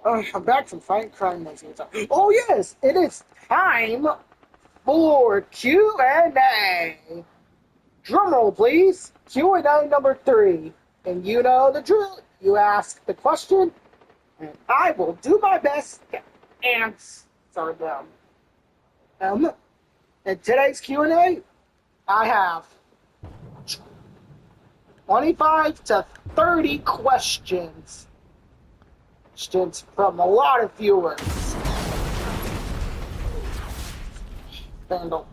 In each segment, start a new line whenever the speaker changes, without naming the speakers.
I'm back from fighting crime monsters. Oh yes, it is time for Q&A. Drumroll, please. Q&A number 3. And you know the drill. You ask the question, and I will do my best to answer them. Um, in today's Q&A, I have 25 to 30 questions from a lot of viewers. Vandal.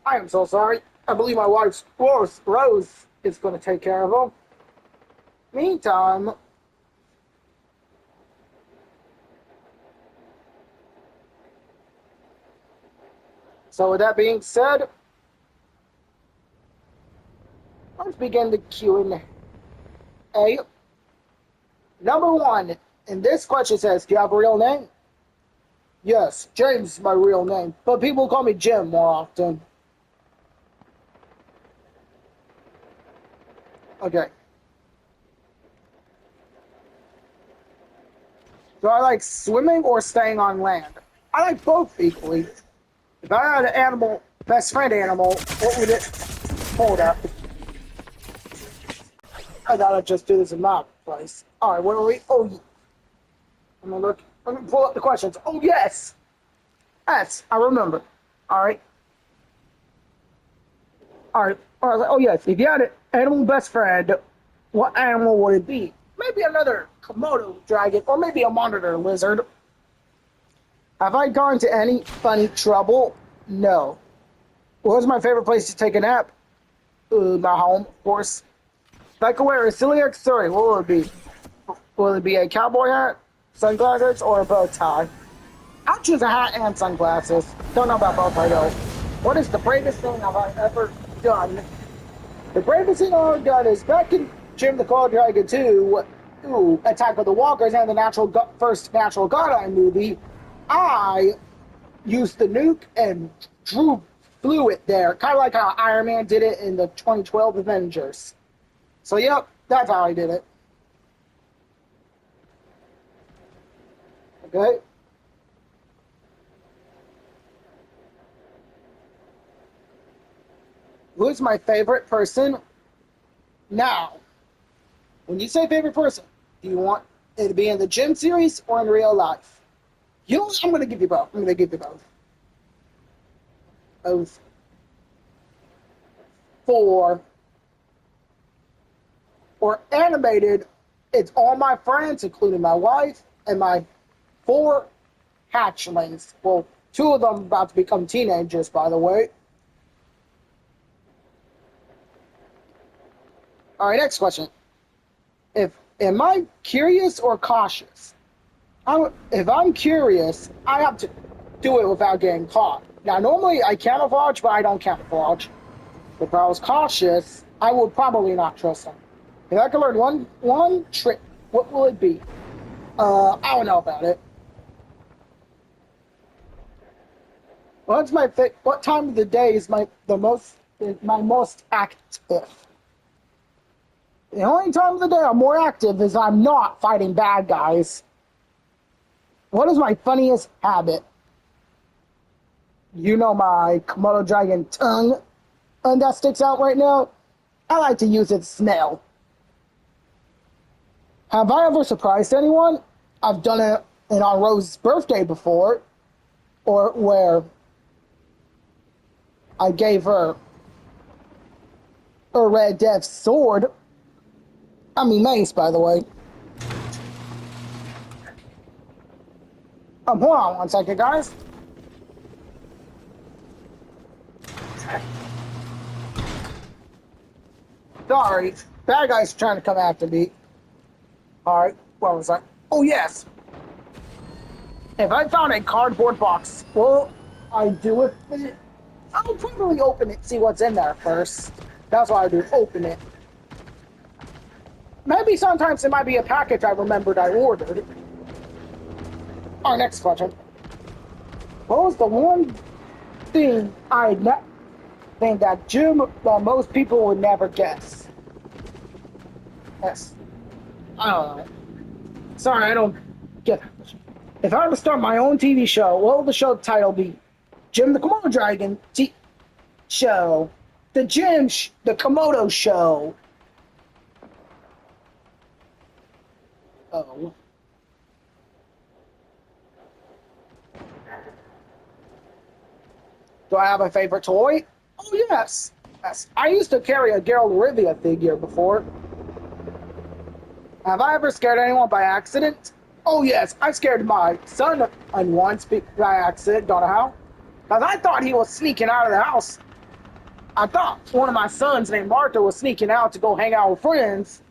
I am so sorry. I believe my wife's Rose is going to take care of them. Meantime, so with that being said, let's begin the Q&A. Number 1, and this question says, do you have a real name? Yes, James is my real name, but people call me Jim more often. Okay. Do I like swimming or staying on land? I like both equally. If I had an animal, best friend animal, what would it... Hold up. I gotta just do this in my place. Alright, what are we... Oh, I'm gonna look... Let me pull up the questions. Oh, yes! Yes, I remember. Alright. Alright. Oh, yes. If you had an animal best friend, what animal would it be? Maybe another Komodo dragon, or maybe a monitor lizard. Have I gone into any funny trouble? No. What was my favorite place to take a nap? My home, of course. If I could wear a silly accessory, what will it be? Will it be a cowboy hat, sunglasses, or a bow tie? I'll choose a hat and sunglasses. Don't know about both, I know. What is the bravest thing have I ever done? The bravest thing I've done is back in Jim the Call Dragon 2, Attack of the Walkers, and the first Natural God Eye movie, I used the nuke and flew it there, kind of like how Iron Man did it in the 2012 Avengers. So, yep, that's how I did it. Okay? Who's my favorite person? Now, when you say favorite person, do you want it to be in the gym series or in real life? You know what? I'm going to give you both. I'm going to give you both. Both. For or animated, it's all my friends, including my wife and my 4 hatchlings. Well, 2 of them about to become teenagers, by the way. All right, next question. Am I curious or cautious? If I'm curious, I have to do it without getting caught. Now, normally I camouflage, but I don't camouflage. If I was cautious, I would probably not trust them. If I could learn one trick, what will it be? I don't know about it. What time of the day is my most active? The only time of the day I'm more active is I'm not fighting bad guys. What is my funniest habit? You know my Komodo dragon tongue that sticks out right now? I like to use it snail. Have I ever surprised anyone? I've done it on Rose's birthday before, or where I gave her a Red Death's sword. I mean mace, by the way. Hold on 1 second, guys. Sorry, bad guys are trying to come after me. Alright, what was that? Oh, yes. If I found a cardboard box, what I do with it? I'll probably open it, see what's in there first. That's what I do, open it. Maybe sometimes it might be a package I remembered I ordered. Our next question. What was the one thing thing that Jim, well, most people would never guess. Yes. I don't know. Sorry, I don't get it. If I were to start my own TV show, what would the show title be? Jim the Komodo Dragon Show. The Komodo Show. Oh. Do I have a favorite toy? Oh, yes. Yes. I used to carry a Geralt Rivia figure before. Have I ever scared anyone by accident? Oh, yes. I scared my son once by accident. Don't know how. Because I thought he was sneaking out of the house. I thought one of my sons named Martha was sneaking out to go hang out with friends.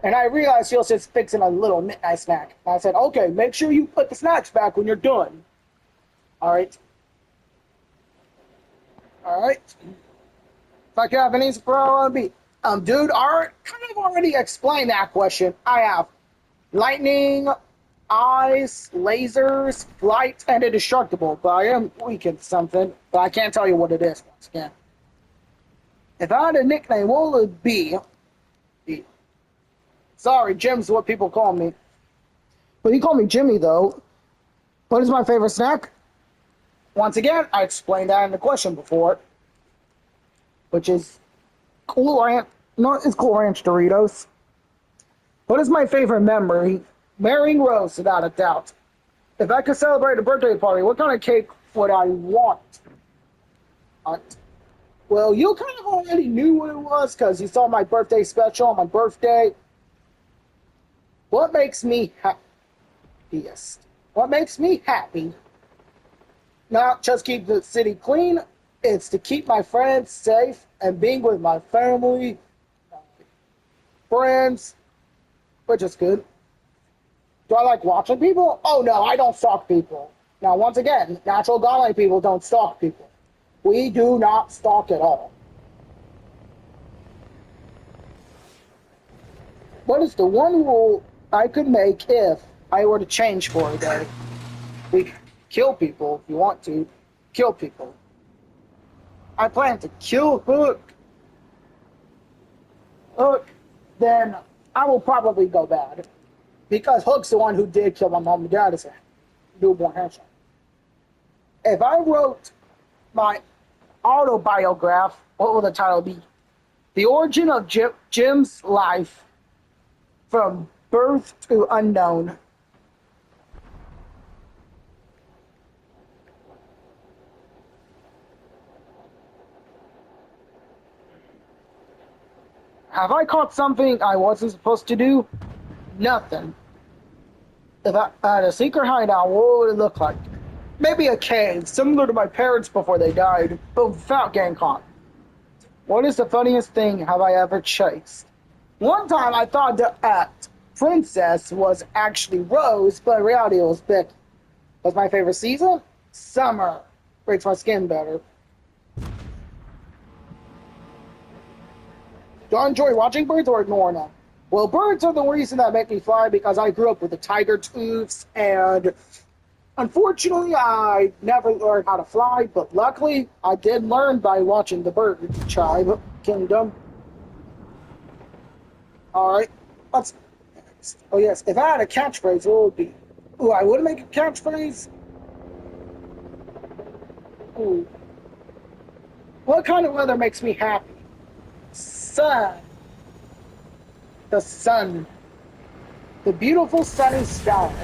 And I realized she was just fixing a little midnight snack. And I said, okay, make sure you put the snacks back when you're done. All right. All right. If I could have any superpower, I'd be, dude, I kind of already explained that question. I have lightning, eyes, lasers, flight, and indestructible. But I am weak at something, but I can't tell you what it is once again. If I had a nickname, what would it be? Sorry, Jim's what people call me. But you call me Jimmy, though. What is my favorite snack? Once again, I explained that in the question before, which is Cool Ranch. No, it's Cool Ranch Doritos. What is my favorite memory? Marrying Rose, without a doubt. If I could celebrate a birthday party, what kind of cake would I want? Well, you kind of already knew what it was because you saw my birthday special on my birthday. What makes me happiest? What makes me happy? Not just keep the city clean, it's to keep my friends safe and being with my family, friends, which is good. Do I like watching people? Oh no, I don't stalk people. Now, once again, natural godlike people don't stalk people. We do not stalk at all. What is the one rule I could make if I were to change for a day? We kill people if you want to. Kill people. I plan to kill Hook. Hook, then I will probably go bad. Because Hook's the one who did kill my mom and dad as a newborn handshake. If I wrote my autobiograph, what will the title be? The origin of Jim's life from birth to unknown. Have I caught something I wasn't supposed to do? Nothing. If I had a secret hideout, what would it look like? Maybe a cave, similar to my parents before they died, but without getting caught. What is the funniest thing have I ever chased? One time I thought that Princess was actually Rose, but in reality it was Becky. What's my favorite season? Summer. Makes my skin better. Do I enjoy watching birds or ignoring them? Well, birds are the reason that make me fly because I grew up with the tiger tooths, and unfortunately I never learned how to fly, but luckily I did learn by watching the bird tribe kingdom. Alright, let's. Oh, yes, if I had a catchphrase, what would it be? Ooh, I would make a catchphrase? Ooh. What kind of weather makes me happy? Sun. The sun. The beautiful sunny sky.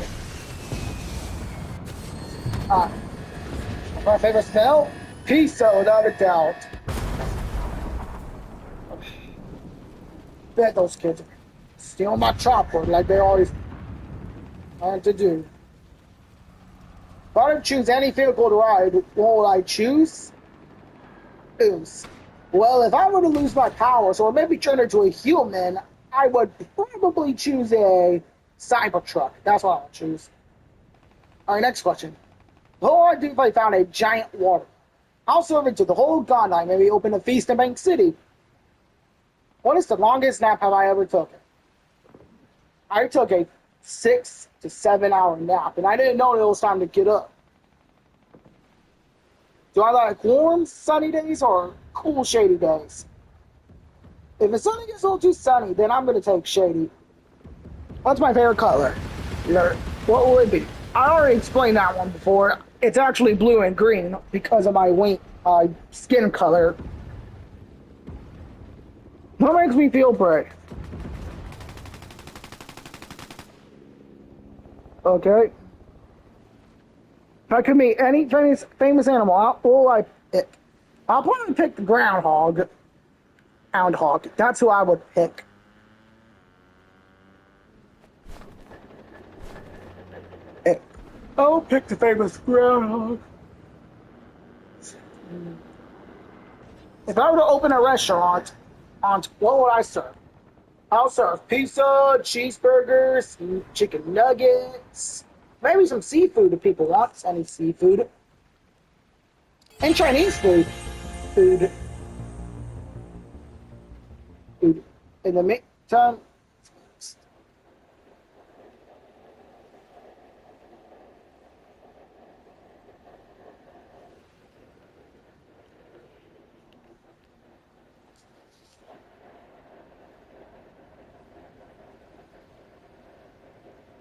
My favorite smell? Pizza, without a doubt. Bet those kids steal my chalkboard like they always want to do. If I were to choose any vehicle to ride, what would I choose? Ooze. Well, if I were to lose my powers or maybe turn into a human, I would probably choose a Cybertruck. That's what I would choose. Alright, next question. What would I do if I found a giant water? I'll serve it to the whole godline, maybe open a feast in Bank City. What is the longest nap have I ever taken? I took a 6 to 7 hour nap, and I didn't know it was time to get up. Do I like warm, sunny days or cool, shady days? If the sun gets a little too sunny, then I'm going to take shady. What's my favorite color? What will it be? I already explained that one before. It's actually blue and green because of my skin color. What makes me feel brave? Okay. If I could meet any famous animal, what will I pick? I'll probably pick the groundhog. Groundhog. That's who I would pick. I'll pick the famous groundhog. If I were to open a restaurant, what would I serve? I'll serve pizza, cheeseburgers, chicken nuggets, maybe some seafood if people want any seafood, and Chinese food. Food. In the meantime,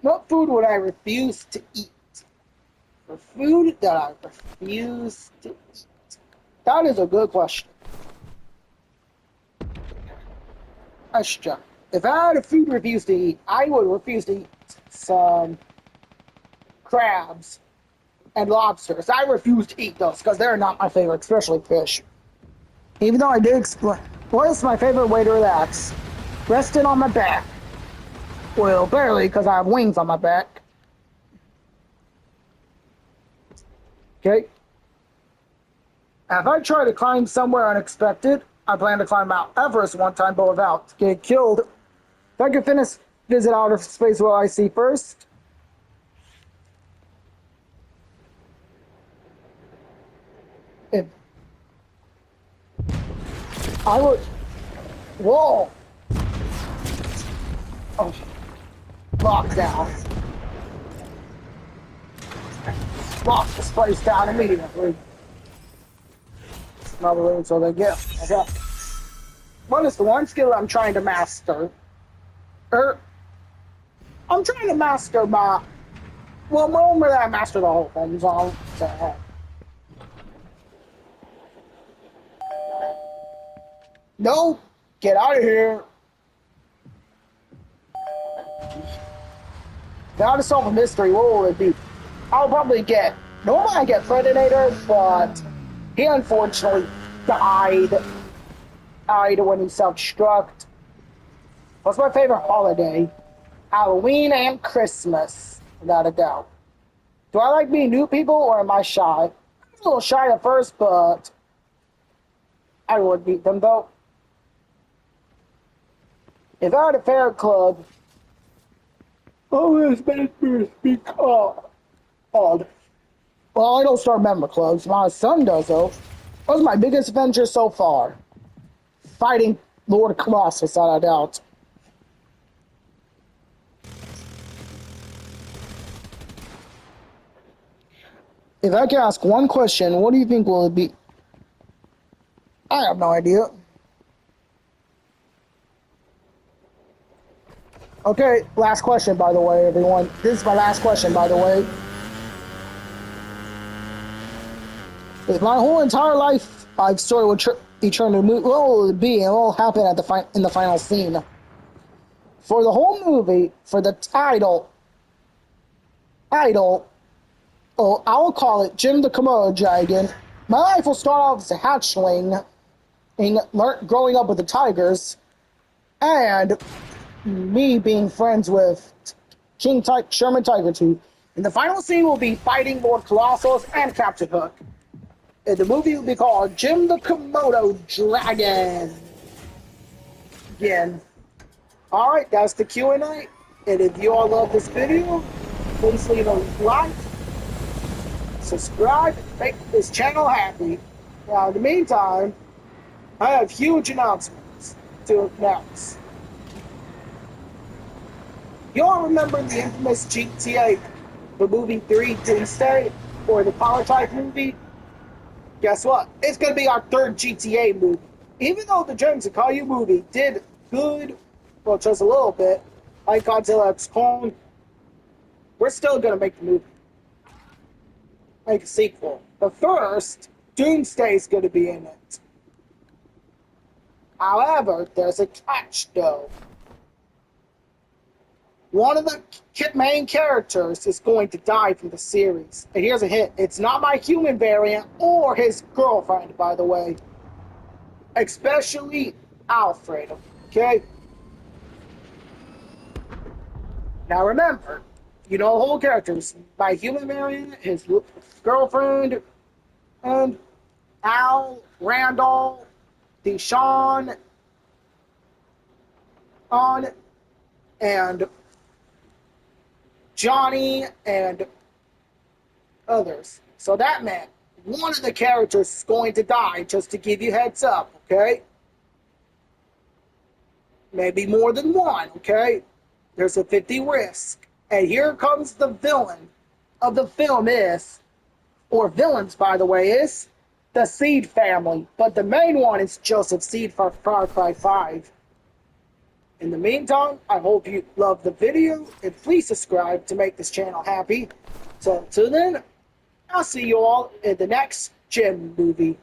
what food would I refuse to eat? The food that I refuse to eat. That is a good question. Question. If I had a food refuse to eat, I would refuse to eat some crabs and lobsters. I refuse to eat those because they're not my favorite, especially fish. Even though I did explain, what is my favorite way to relax? Resting on my back. Well, barely because I have wings on my back. Okay. If I try to climb somewhere unexpected, I plan to climb Mount Everest one time, but without getting killed. If I could visit outer space, what I see first? If I would. Whoa! Oh, lockdown. Lock this place down immediately. Probably until they get. Okay. What is the one skill I'm trying to master? I'm trying to master my. Well, remember that I mastered the whole thing. So, no, get out of here. Now to solve a mystery, what will it be? I'll probably get. Normally I get Predator, but he unfortunately died when he self-destruct. What's my favorite holiday? Halloween and Christmas, without a doubt. Do I like meeting new people or am I shy? I was a little shy at first, but I would meet them though. If I had a favorite club, what would this members be called? Well, I don't start member clubs. My son does though. What was my biggest adventure so far? Fighting Lord Colossus, without a doubt. If I could ask one question, what do you think will it be? I have no idea. Okay, last question, by the way, everyone. This is my last question, by the way. If my whole entire life story would return to movie, what will it be and what will happen at in the final scene? For the whole movie, for the title, oh, I will call it Jim the Komodo Dragon. My life will start off as a hatchling, growing up with the tigers, and me being friends with Sherman Tiger Tooth. And the final scene will be fighting Lord Colossus and Captain Hook. And the movie will be called Jim the Komodo Dragon. Again. Alright, that's the Q&A. And if you all love this video, please leave a like, subscribe, make this channel happy. Now, in the meantime, I have huge announcements to announce. You all remember the infamous GTA, the movie 3, Doomsday, or the Power movie? Guess what? It's going to be our third GTA movie. Even though the James Akayu movie did good, well, just a little bit, like Godzilla X Kong, we're still going to make the movie, make a sequel. But first, Doomsday is going to be in it. However, there's a catch, though. One of the main characters is going to die from the series. And here's a hint. It's not my human variant or his girlfriend, by the way. Especially Alfred, okay? Now remember, you know the whole characters. My human variant, his girlfriend, and Al, Randall, Deshaun, on, and Johnny, and others. So that meant one of the characters is going to die, just to give you heads up, okay? Maybe more than one, okay? There's a 50 risk. And here comes the villain of the film is, or villains, by the way, is the Seed family. But the main one is Joseph Seed for Far Cry 5. In the meantime, I hope you love the video, and please subscribe to make this channel happy. So, till then, I'll see you all in the next Gem movie.